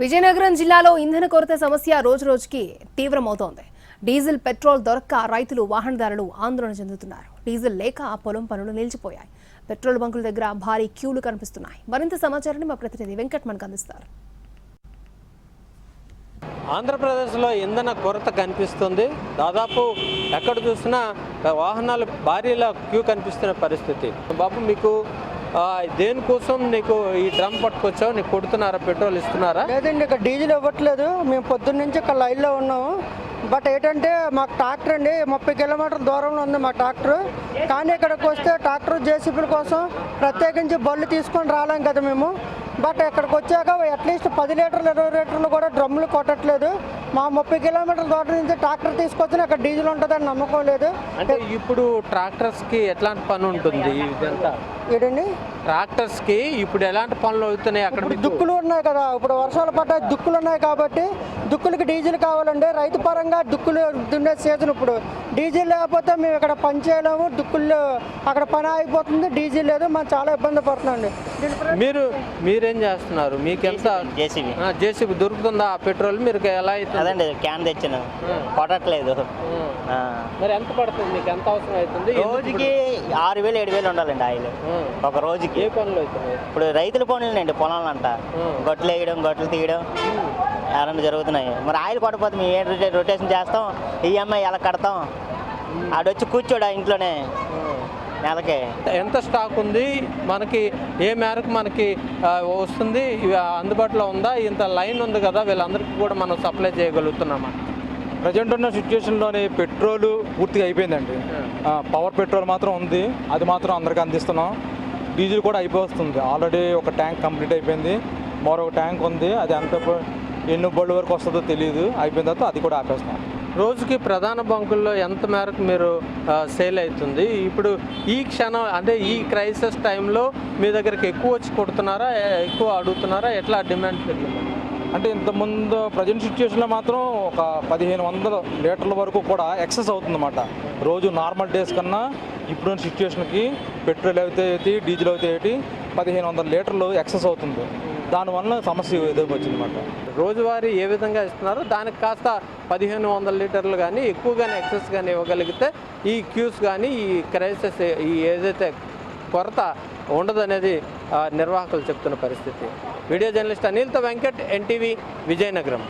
విజయనగరం జిల్లాలో ఇంధన కొరత సమస్య రోజురోజుకి తీవ్రమవుతోంది. డీజిల్, పెట్రోల్ దొరక్క రైతులు, వాహనదారులు ఆందోళన చెందుతున్నారు. డీజిల్ లేక పొలం పనులు నిలిచిపోయాయి. పెట్రోల్ బంకుల దగ్గర భారీ క్యూలు కనిపిస్తున్నాయి. మరింత సమాచారాన్ని మా ప్రతినిధి వెంకట్ మనకు అందిస్తారు. ఆంధ్రప్రదేశ్లో ఇంధన కొరత కనిపిస్తుంది. దాదాపు ఎక్కడ చూసినా వాహనాలు భారీలా క్యూ కనిపిస్తున్న పరిస్థితి. బాబు, మీకు దేనికోసం నీకు ఈ డ్రమ్ పట్టుకొచ్చావు? నీకు కొడుతున్నారా? పెట్రోల్ ఇస్తున్నారా? లేదండి, ఇక్కడ డీజిల్ ఇవ్వట్లేదు. మేము పొద్దున్న నుంచి ఇక్కడ లైన్లో ఉన్నాము. బట్ ఏంటంటే మాకు ట్రాక్టర్ అండి 30 కిలోమీటర్ల దూరంలో ఉంది మా ట్రాక్టర్. కానీ ఇక్కడికి వస్తే ట్రాక్టర్ జేసీబీల కోసం ప్రత్యేకించి బళ్ళు తీసుకొని రాలేం కదా మేము. బట్ ఇక్కడికి వచ్చాక అట్లీస్ట్ 10 లీటర్లు 20 లీటర్లు కూడా డ్రమ్ములు కొట్టట్లేదు. మా 30 కిలోమీటర్ల దూరం నుంచి ట్రాక్టర్ తీసుకొచ్చిన అక్కడ డీజిల్ ఉంటుందని నమ్మకం లేదు. అంటే ఇప్పుడు ట్రాక్టర్స్కి ఎట్లాంటి పని ఉంటుంది? ఇదంతా ఏంటండి, ట్రాక్టర్స్కి ఇప్పుడు ఎలాంటి పనులు అవుతున్నాయి? అక్కడ దుక్కులు ఉన్నాయి కదా, ఇప్పుడు వర్షాలు పడ్డాయి, దుక్కులు ఉన్నాయి కాబట్టి దుక్కులకి డీజిల్ కావాలండి. రైతు పరంగా దుక్కులు దున్నే సీజన్. ఇప్పుడు డీజిల్ లేకపోతే మేము ఇక్కడ పని చేయలేము. దుక్కులు అక్కడ పని అయిపోతుంది, డీజిల్ లేదు, మనం చాలా ఇబ్బంది పడుతున్నాండి. మీరేం చేస్తున్నారు? మీకు ఎంత జేసీబీ దొరుకుతుందా? పెట్రోల్ మీరు ఎలా అవుతుంది? అదండి, క్యాన్ తెచ్చాను, కొట్టట్లేదు. మరి ఎంత పడుతుంది? మీకు ఎంత అవసరం అవుతుంది? రోజుకి 6,000 7,000 ఉండాలండి ఆయిల్ ఒక రోజుకి. ఏ పనులు అవుతున్నాయి? ఇప్పుడు రైతుల పనులండి, పొలాలంట గొడ్లు వేయడం, గొడ్లు తీయడం ఎవరన్నా జరుగుతున్నాయి. మరి ఆయిల్ కొట్టకపోతే మేము ఏ రొటేషన్ చేస్తాం? ఈఎంఐ ఎలా కడతాం? ఆడొచ్చి కూర్చోడా ఇంట్లోనే నెలకి. ఎంత స్టాక్ ఉంది మనకి? ఏ మేరకు మనకి వస్తుంది? అందుబాటులో ఉందా? ఇంత లైన్ ఉంది కదా, వీళ్ళందరికీ కూడా మనం సప్లై చేయగలుగుతున్నామా? ప్రజెంట్ ఉన్న సిచ్యువేషన్లోని పెట్రోల్ పూర్తిగా అయిపోయిందండి. పవర్ పెట్రోల్ మాత్రం ఉంది, అది మాత్రం అందరికీ అందిస్తున్నాం. డీజిల్ కూడా అయిపోతుంది. ఆల్రెడీ ఒక ట్యాంక్ కంప్లీట్ అయిపోయింది, మరొక ట్యాంక్ ఉంది. అది ఎన్ని బళ్ళు వరకు వస్తుందో తెలియదు. అయిపోయిన తర్వాత అది కూడా ఆపేస్తాం. రోజుకి ప్రధాన బంకుల్లో ఎంత మేరకు మీరు సేల్ అవుతుంది? ఇప్పుడు ఈ క్షణం అంటే ఈ క్రైసిస్ టైంలో మీ దగ్గరికి ఎక్కువ వచ్చి కొడుతున్నారా, ఎక్కువ అడుగుతున్నారా? ఎట్లా డిమాండ్ పెరిగింది? అంటే ఇంతకుముందు ప్రజెంట్ సిచ్యువేషన్లో మాత్రం ఒక 1,500 లీటర్ల వరకు కూడా ఎక్సెస్ అవుతుందన్నమాట. రోజు నార్మల్ డేస్ కన్నా ఇప్పుడున్న సిచ్యువేషన్కి పెట్రోల్ అయితే ఏంటి, డీజిల్ అయితే ఏంటి, 1,500 లీటర్లు ఎక్సెస్ అవుతుంది. దానివల్ల సమస్య ఎదుర్కొచ్చిందన్నమాట. రోజువారీ ఏ విధంగా ఇస్తున్నారో దానికి కాస్త 1,500 లీటర్లు కానీ ఎక్కువగానే ఎక్సెస్ కానీ ఇవ్వగలిగితే ఈ క్యూస్ కానీ ఈ క్రైసిస్ ఈ ఏదైతే కొరత ఉండదనేది నిర్వాహకులు చెప్తున్న పరిస్థితి. వీడియో జర్నలిస్ట్ అనిల్తో వెంకట్, ఎన్టీవీ, విజయనగరం.